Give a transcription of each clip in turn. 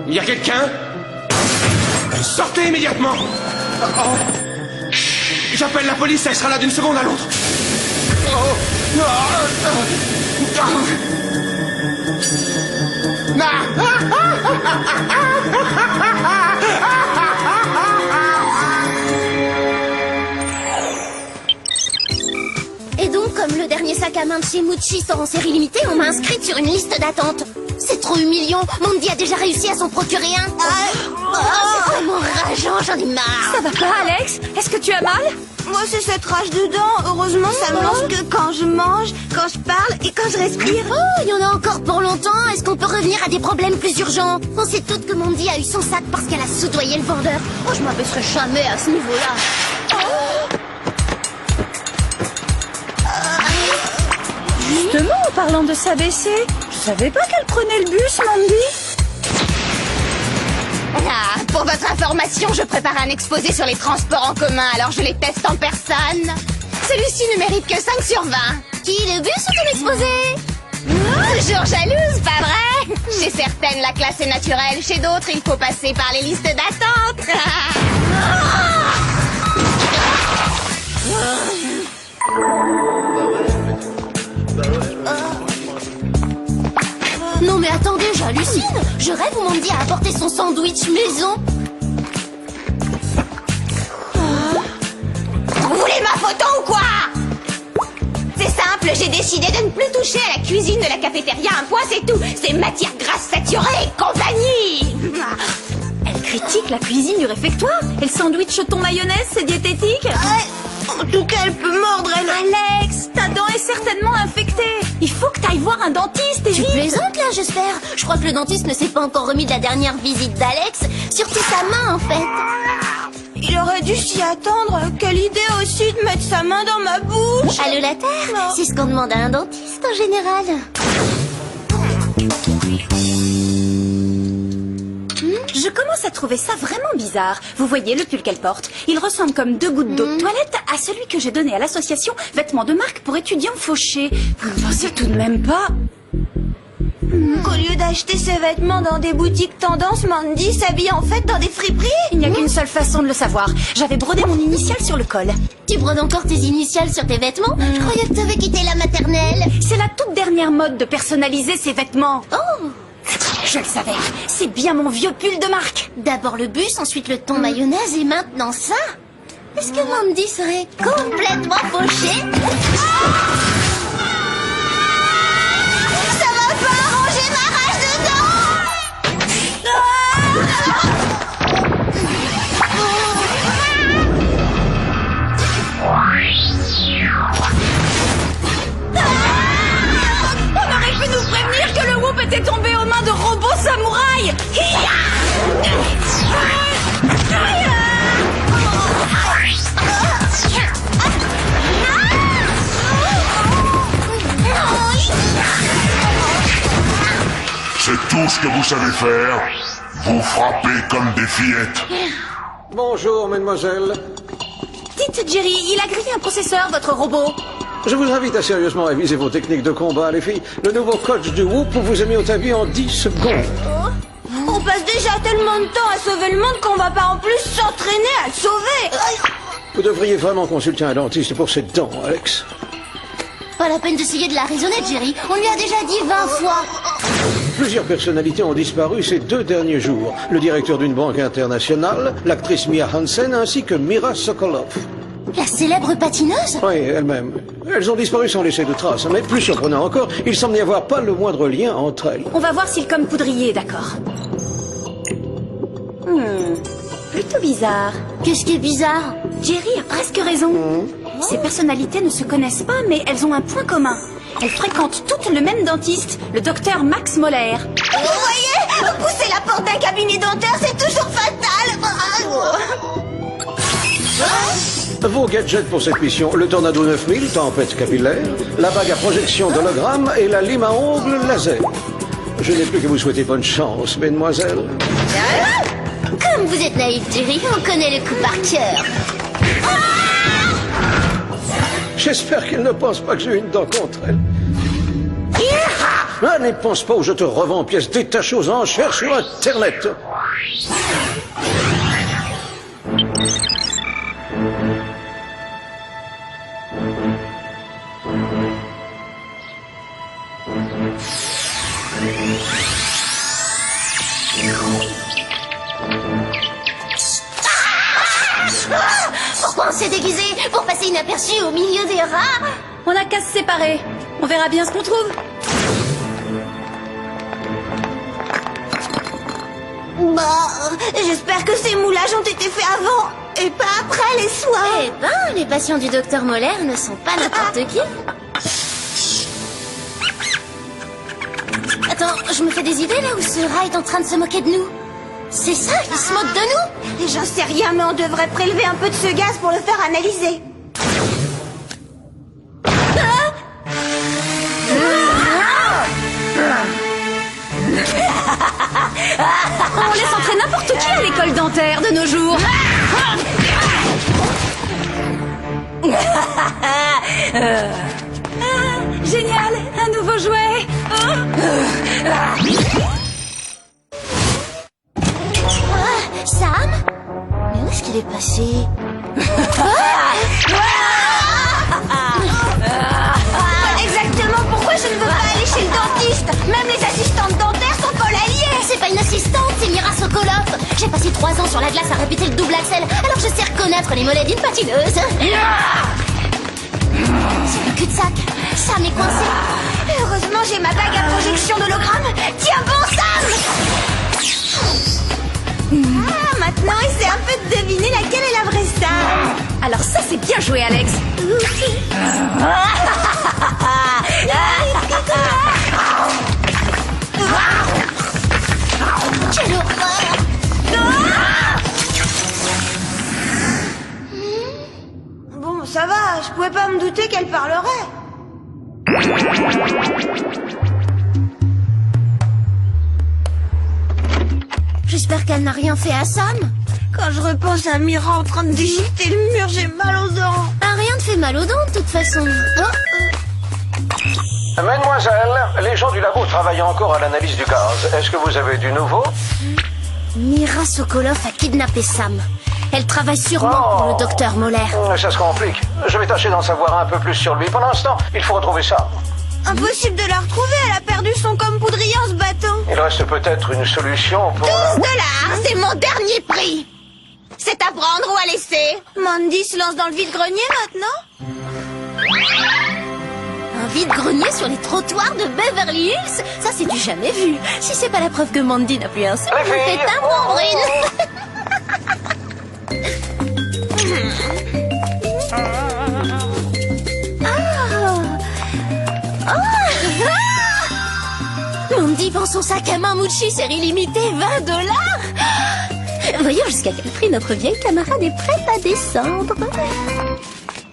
Il y a quelqu'un? Sortez immédiatement! J'appelle la police, elle sera là d'une seconde à l'autre. Et donc, comme le dernier sac à main de chez Mucci sort en série limitée, on m'a inscrite sur une liste d'attente. C'est trop humiliant. Mandy a déjà réussi à s'en procurer un. C'est vraiment rageant, j'en ai marre. Ça va pas, Alex? Est-ce que tu as mal? Moi, c'est cette rage dedans. Heureusement, ça me lance que quand je mange, quand je parle et quand je respire. Oh, il y en a encore pour longtemps. Est-ce qu'on peut revenir à des problèmes plus urgents? On sait toutes que Mandy a eu son sac parce qu'elle a soudoyé le vendeur. Oh, je m'abaisserai jamais à ce niveau-là. Justement, en parlant de s'abaisser, je savais pas qu'elle prenait le bus, Mandy. Ah, pour votre information, je prépare un exposé sur les transports en commun, alors je les teste en personne. Celui-ci ne mérite que 5 sur 20. Qui, le bus ou ton exposé? Toujours jalouse, pas vrai? Chez certaines, la classe est naturelle. Chez d'autres, il faut passer par les listes d'attente. Non mais attendez, j'hallucine. Je rêve où Mandy a apporté son sandwich maison. Vous voulez ma photo ou quoi? C'est simple, j'ai décidé de ne plus toucher à la cuisine de la cafétéria. Un point, c'est tout. C'est matière grasse saturée et compagnie. Elle critique la cuisine du réfectoire. Et le sandwich au thon mayonnaise, c'est diététique? En tout cas, elle peut mordre, elle. Alex, ta dent est certainement infectée. Il faut que t'ailles voir un dentiste, et Tu vite. plaisantes là, j'espère. Je crois que le dentiste ne s'est pas encore remis de la dernière visite d'Alex. Surtout sa main, en fait. Il aurait dû s'y attendre. Quelle idée aussi de mettre sa main dans ma bouche. Allô la terre? C'est ce qu'on demande à un dentiste en général. Je commence à trouver ça vraiment bizarre. Vous voyez le pull qu'elle porte? Il ressemble comme 2 gouttes d'eau de toilette à celui que j'ai donné à l'association Vêtements de marque pour étudiants fauchés. Vous ne pensez tout de même pas? Qu'au lieu d'acheter ses vêtements dans des boutiques tendance, Mandy s'habille en fait dans des friperies. Il n'y a qu'une seule façon de le savoir. J'avais brodé mon initiale sur le col. Tu brodes encore tes initiales sur tes vêtements? Je croyais que t'avais quitté la maternelle. C'est la toute dernière mode de personnaliser ses vêtements. Oh! Je le savais. C'est bien mon vieux pull de marque. D'abord le bus, ensuite le thon mayonnaise et maintenant ça? Est-ce que Mandy serait complètement fauchée? Ça va pas arranger ma rage On aurait pu nous prévenir que le whoop était tombé aux mains de robots samouraïs. C'est tout ce que vous savez faire. Vous frappez comme des fillettes. Bonjour, mademoiselle. Dites, Jerry, il a grillé un processeur, votre robot. Je vous invite à sérieusement réviser vos techniques de combat, les filles. Le nouveau coach du Whoop vous a mis au tapis en 10 secondes. On passe déjà tellement de temps à sauver le monde qu'on va pas en plus s'entraîner à le sauver. Vous devriez vraiment consulter un dentiste pour ses dents, Alex. Pas la peine d'essayer de la raisonner, Jerry. On lui a déjà dit 20 fois. Plusieurs personnalités ont disparu ces 2 derniers jours. Le directeur d'une banque internationale, l'actrice Mia Hansen, ainsi que Mira Sokolov. La célèbre patineuse? Oui, elle-même. Elles ont disparu sans laisser de traces. Mais plus surprenant encore, il semble n'y avoir pas le moindre lien entre elles. On va voir si le com poudrier est d'accord. Plutôt bizarre. Qu'est-ce qui est bizarre? Jerry a presque raison. Ces personnalités ne se connaissent pas, mais elles ont un point commun. Elles fréquentent toutes le même dentiste, le docteur Max Moller. Vous voyez, pousser la porte d'un cabinet dentaire, c'est toujours fatal. Vos gadgets pour cette mission, le Tornado 9000, tempête capillaire, la bague à projection d'hologramme et la lime à ongles laser. Je n'ai plus que vous souhaiter bonne chance, mesdemoiselles. Comme vous êtes naïf, Jerry, on connaît le coup par cœur. J'espère qu'il ne pense pas que j'ai une dent contre elle. Ah, ne pense pas ou je te revends en pièces détachées aux enchères sur Internet. Pourquoi on s'est déguisé? Pour passer inaperçu au milieu des rats? On n'a qu'à se séparer. On verra bien ce qu'on trouve. Bah, j'espère que ces moulages ont été faits avant et pas après les soins. Eh ben, les patients du docteur Moller ne sont pas n'importe qui. Attends, je me fais des idées là où ce rat est en train de se moquer de nous. C'est ça, il se moque de nous? J'en sais rien, mais on devrait prélever un peu de ce gaz pour le faire analyser. On laisse entrer n'importe qui à l'école dentaire de nos jours. Génial, un nouveau jouet. Sam? Mais où est-ce qu'il est passé? Exactement pourquoi je ne veux pas aller chez le dentiste. Même les assistantes dentaires sont folles alliées. C'est pas une assistante, c'est Mira Sokolov. J'ai passé 3 ans sur la glace à répéter le double axel, alors je sais reconnaître les mollets d'une patineuse. C'est le cul-de-sac. Sam est coincé. Heureusement, j'ai ma bague à projection d'hologramme. Tiens bon, Sam! Ah, maintenant, il sait un peu deviner laquelle est la vraie Sam. Alors ça, c'est bien joué, Alex. Quelle horreur! Bon, ça va, je pouvais pas me douter qu'elle parlerait. J'espère qu'elle n'a rien fait à Sam. Quand je repense à Mira en train de digiter le mur, j'ai mal aux dents. Ah, rien ne fait mal aux dents, de toute façon. Mademoiselle, les gens du labo travaillent encore à l'analyse du gaz. Est-ce que vous avez du nouveau? Mira Sokolov a kidnappé Sam. Elle travaille sûrement pour le docteur Moller. Ça se complique. Je vais tâcher d'en savoir un peu plus sur lui. Pour l'instant, il faut retrouver ça. Impossible de la retrouver, elle a perdu son comme poudrier en se battant. Il reste peut-être une solution pour... 12 $, c'est mon dernier prix. C'est à prendre ou à laisser. Mandy se lance dans le vide-grenier maintenant? Un vide-grenier sur les trottoirs de Beverly Hills? Ça, c'est du jamais vu. Si c'est pas la preuve que Mandy n'a plus un seul, Les vous filles. faites un membrane. Mandy vend son sac à main Mucci série limitée, 20 $. Voyons jusqu'à quel prix notre vieille camarade est prête à descendre.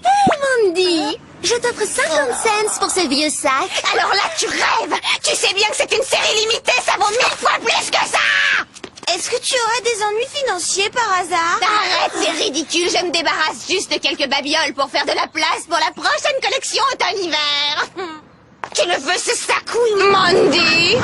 Hey Mandy, je t'offre 50 cents pour ce vieux sac. Alors là, tu rêves! Tu sais bien que c'est une série limitée, ça vaut 1000 fois plus que ça! Est-ce que tu aurais des ennuis financiers par hasard? Arrête, c'est ridicule, je me débarrasse juste de quelques babioles pour faire de la place pour la prochaine collection automne-hiver. Tu le veux, ce sac, oui? Mandy,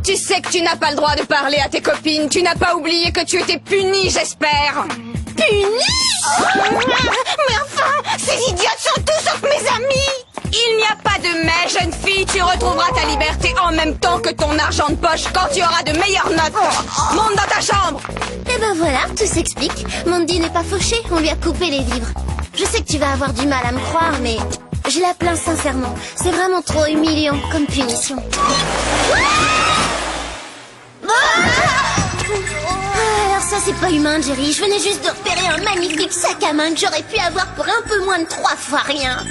tu sais que tu n'as pas le droit de parler à tes copines. Tu n'as pas oublié que tu étais punie, j'espère. Punie? Mais enfin, ces idiotes sont tous sauf mes amis! Il n'y a pas de mais, jeune fille. Tu retrouveras ta liberté en même temps que ton argent de poche quand tu auras de meilleures notes. Monte dans ta chambre. Eh ben voilà, tout s'explique. Mandy n'est pas fauchée, on lui a coupé les vivres. Je sais que tu vas avoir du mal à me croire, mais je la plains sincèrement. C'est vraiment trop humiliant comme punition. Alors ça, c'est pas humain, Jerry. Je venais juste de repérer un magnifique sac à main que j'aurais pu avoir pour un peu moins de 3 fois rien.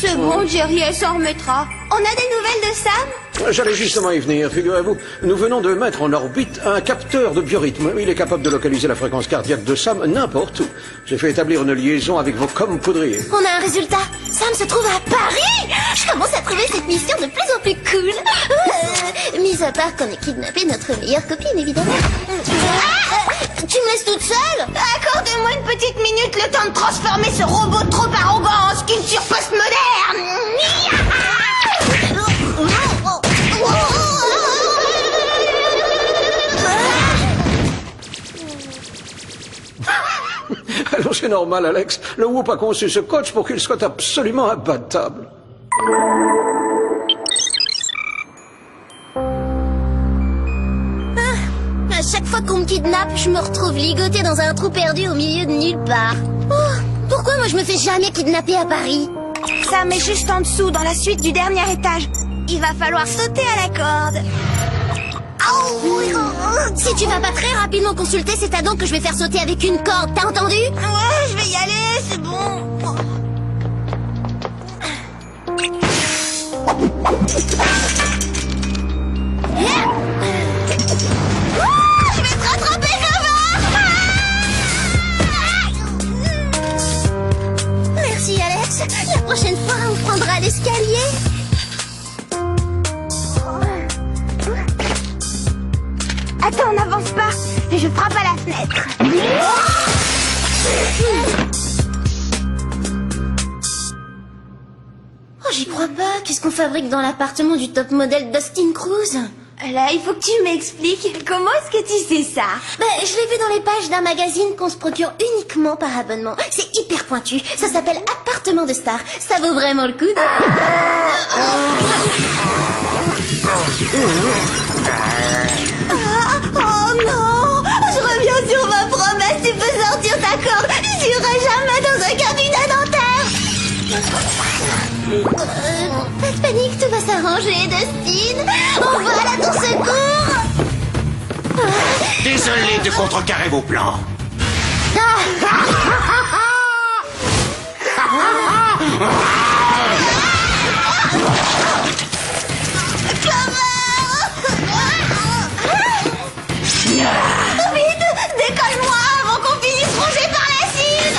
C'est bon, Jerry, elle s'en remettra. On a des nouvelles de Sam? J'allais justement y venir, figurez-vous. Nous venons de mettre en orbite un capteur de biorhythme. Il est capable de localiser la fréquence cardiaque de Sam n'importe où. J'ai fait établir une liaison avec vos poudriers. On a un résultat. Sam se trouve à Paris. Je commence à trouver cette mission de plus en plus cool. Mis à part qu'on ait kidnappé notre meilleure copine, évidemment. Tu me laisses toute seule? Accordez-moi une petite minute le temps de transformer ce robot trop arrogant en sculpture postmoderne. Alors c'est normal, Alex. Le Whoop a conçu ce coach pour qu'il soit absolument imbattable. À chaque fois qu'on me kidnappe, je me retrouve ligotée dans un trou perdu au milieu de nulle part. Oh, pourquoi moi je me fais jamais kidnapper à Paris? Ça met juste en dessous, dans la suite du dernier étage. Il va falloir sauter à la corde. Si tu vas pas très rapidement consulter cet addon que je vais faire sauter avec une corde, t'as entendu? Ouais, je vais y aller, c'est bon. Je vais te rattraper, Merci Alex. La prochaine fois, on prendra l'escalier. Attends, n'avance pas. Je frappe à la fenêtre. Oh, j'y crois pas. Qu'est-ce qu'on fabrique dans l'appartement du top modèle Dustin Cruise? Là, il faut que tu m'expliques. Comment est-ce que tu sais ça? Je l'ai vu dans les pages d'un magazine qu'on se procure uniquement par abonnement. C'est hyper pointu. Ça s'appelle Appartement de Star. Ça vaut vraiment le coup de... Oh non! Je reviens sur ma promesse, tu peux sortir ta corde. J'irai jamais dans un cabinet dentaire. Pas de panique, tout va s'arranger, Dustin. On va à ton secours. Désolé de contrecarrer vos plans. Vite, décolle-moi avant qu'on finisse rongé par l'acide.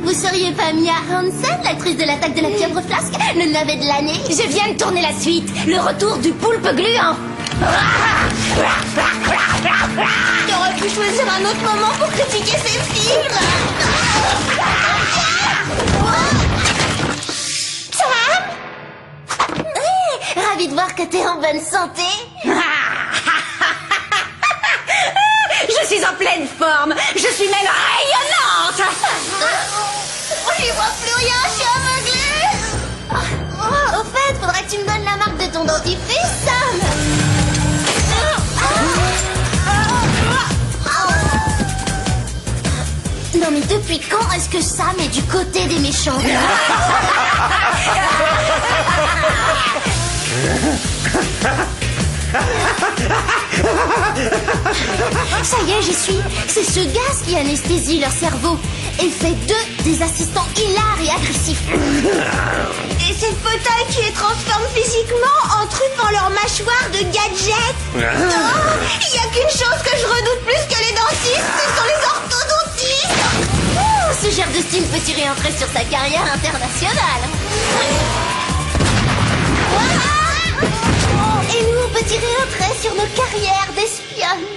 Vous seriez pas Mia Hansen, l'actrice de l'attaque de la fièvre flasque, le navet de l'année? Je viens de tourner la suite, le retour du poulpe gluant. T'aurais pu choisir un autre moment pour critiquer ces films. Sam? Ravi de voir que t'es en bonne santé. Je suis en pleine forme. Je suis même rayonnante. J'y vois plus rien, je suis aveuglée. Au fait, faudrait que tu me donnes la marque de ton dentifrice, Sam. Non mais depuis quand est-ce que Sam est du côté des méchants? Ça y est, j'y suis. C'est ce gaz qui anesthésie leur cerveau et fait d'eux des assistants hilars et agressifs. Et ces fauteuils qui les transforment physiquement en truffant leur mâchoire de gadgets. Il y a qu'une chose que je redoute plus que les dentistes, ce sont les orthodontistes. Ce genre de style peut tirer entrer sur sa carrière internationale. Et nous, on peut tirer un trait sur nos carrières d'espionnes.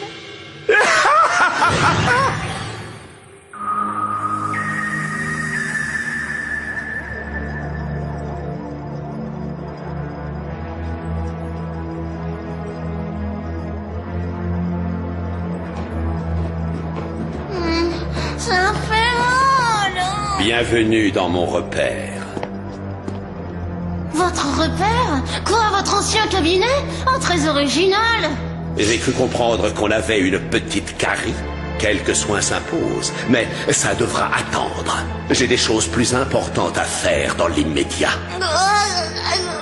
Ça fait mal. Bienvenue dans mon repère. Votre repère? Quoi, votre ancien cabinet? Oh, très original. J'ai cru comprendre qu'on avait une petite carie. Quelques soins s'imposent, mais ça devra attendre. J'ai des choses plus importantes à faire dans l'immédiat.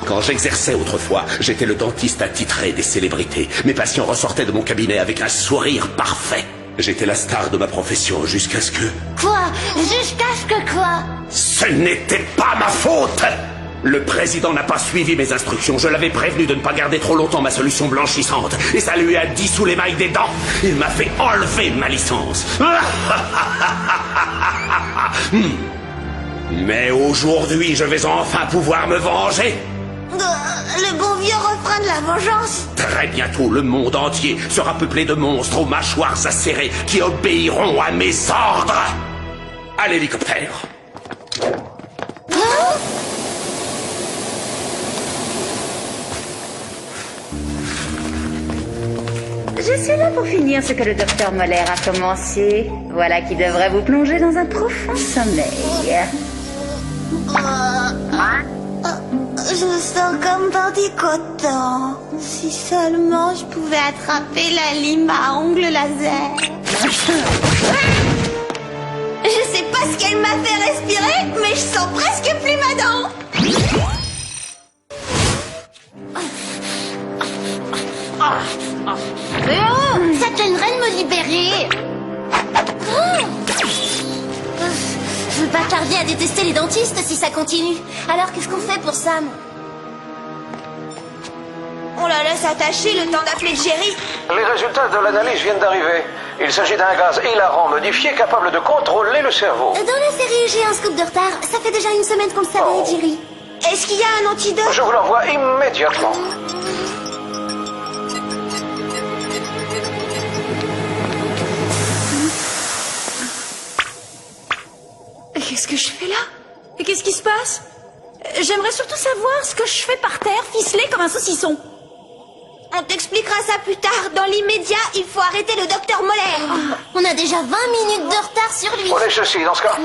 Quand j'exerçais autrefois, j'étais le dentiste attitré des célébrités. Mes patients ressortaient de mon cabinet avec un sourire parfait. J'étais la star de ma profession jusqu'à ce que... Quoi? Jusqu'à ce que quoi? Ce n'était pas ma faute! Le président n'a pas suivi mes instructions. Je l'avais prévenu de ne pas garder trop longtemps ma solution blanchissante. Et ça lui a dissous les mailles des dents. Il m'a fait enlever ma licence. Mais aujourd'hui, je vais enfin pouvoir me venger. Le bon vieux refrain de la vengeance. Très bientôt, le monde entier sera peuplé de monstres aux mâchoires acérées qui obéiront à mes ordres. À l'hélicoptère. Je suis là pour finir ce que le docteur Moller a commencé. Voilà qui devrait vous plonger dans un profond sommeil. Je sens comme bandicotant. Si seulement je pouvais attraper la lime à ongles laser. Je sais pas ce qu'elle m'a fait respirer, mais je sens presque plus ma dent. Ça t'aiderait de me libérer. Je vais pas tarder à détester les dentistes si ça continue. Alors qu'est-ce qu'on fait pour Sam? On la laisse attacher le temps d'appeler Jerry. Les résultats de l'analyse viennent d'arriver. Il s'agit d'un gaz hilarant modifié capable de contrôler le cerveau. Dans la série, j'ai un scoop de retard. Ça fait déjà une semaine qu'on le savait, Jerry. Est-ce qu'il y a un antidote? Je vous l'envoie immédiatement. Qu'est-ce que je fais là? Et qu'est-ce qui se passe? J'aimerais surtout savoir ce que je fais par terre, ficelé comme un saucisson. On t'expliquera ça plus tard. Dans l'immédiat, il faut arrêter le docteur Moller. On a déjà 20 minutes de retard sur lui. Prenez ceci dans ce cas.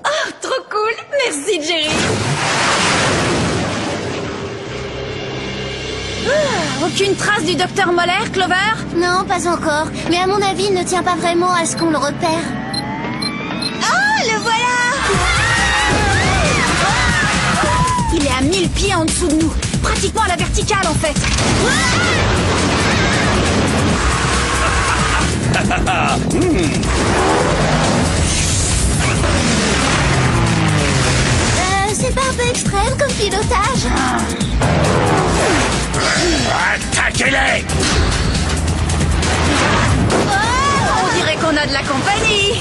Oh, trop cool. Merci, Jerry. Aucune trace du docteur Moller, Clover? Non, pas encore. Mais à mon avis, il ne tient pas vraiment à ce qu'on le repère. Oh, le voilà! Il est à 1000 pieds en dessous de nous. Pratiquement à la verticale, en fait. C'est pas un peu extrême comme pilotage? Attaquez-les! On dirait qu'on a de la compagnie.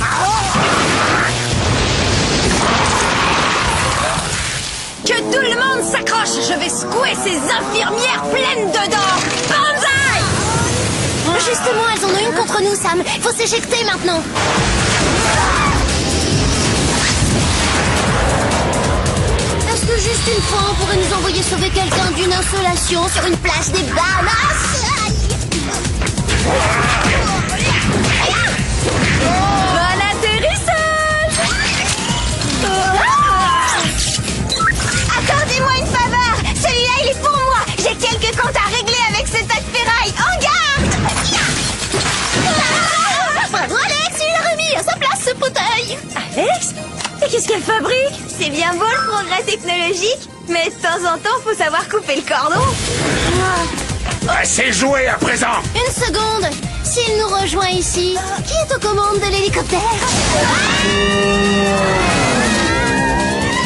Que tout le monde s'accroche. Je vais secouer ces infirmières pleines de dents. Banzai! Justement, elles en ont une contre nous, Sam. Faut s'éjecter maintenant. Est-ce que juste une fois, on pourrait nous envoyer sauver quelqu'un d'une insolation sur une plage des Bahamas? Bon atterrissage! Accordez-moi une faveur. Celui-là, il est pour moi. J'ai quelques comptes à régler avec ce tas de ferraille. En garde! Bravo Alex, il a remis à sa place ce fauteuil. Alex? Et qu'est-ce qu'elle fabrique? C'est bien beau le progrès technologique, mais de temps en temps, faut savoir couper le cordon. C'est joué à présent! Une seconde. S'il nous rejoint ici, qui est aux commandes de l'hélicoptère?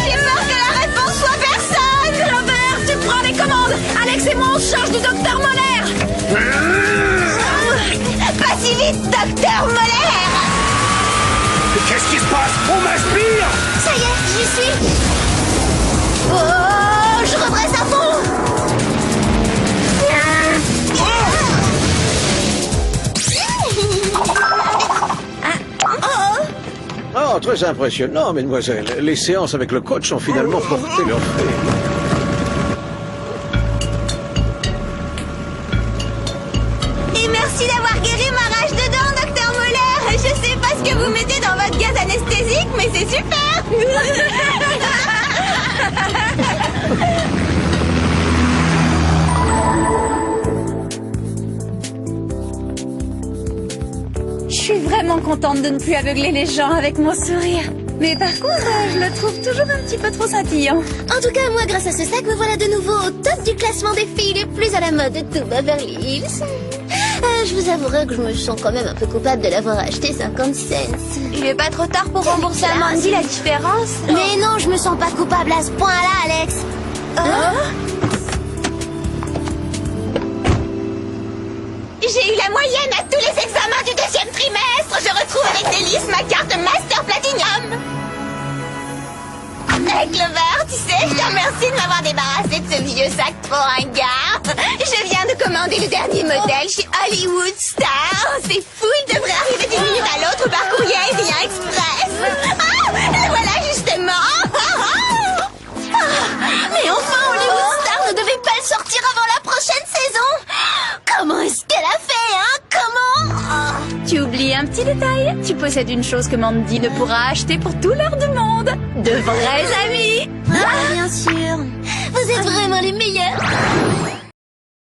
J'ai peur que la réponse soit personne. Clover, tu prends les commandes. Alex et moi, on se charge du docteur Moller. Pas si vite, docteur Moller. Qu'est-ce qui se passe? On m'aspire! Ça y est, j'y suis. Oh, je redresse à fond. Oh, très impressionnant, mesdemoiselles. Les séances avec le coach ont finalement porté leurs fruits. Et merci d'avoir guéri ma rage de dents, docteur Moller. Je sais pas ce que vous mettez dans votre gaz anesthésique, mais c'est super. Je suis vraiment contente de ne plus aveugler les gens avec mon sourire. Mais par contre, je le trouve toujours un petit peu trop scintillant. En tout cas, moi, grâce à ce sac, me voilà de nouveau au top du classement des filles les plus à la mode de tout Beverly Hills. je vous avouerai que je me sens quand même un peu coupable de l'avoir acheté 50 cents. Il est pas trop tard pour rembourser à Mandy la différence? Mais non, je me sens pas coupable à ce point-là, Alex. J'ai eu la moyenne à tous les examens du 2e trimestre. Je retrouve avec délice ma carte Master Platinum. Hey Clover, tu sais, je te remercie de m'avoir débarrassé de ce vieux sac trop ringard. Je viens de commander le dernier modèle chez Hollywood Star. C'est fou, il devrait arriver d'une minute à l'autre par courrier Aérien Express. Ah, le voilà justement. Mais enfin, Hollywood Star ne devait pas le sortir avant la prochaine saison. Comment est-ce qu'elle a fait, hein? Comment? Tu oublies un petit détail. Tu possèdes une chose que Mandy ne pourra acheter pour tout l'or du monde. De vrais amis. Ah, bien sûr. Vous êtes vraiment les meilleurs.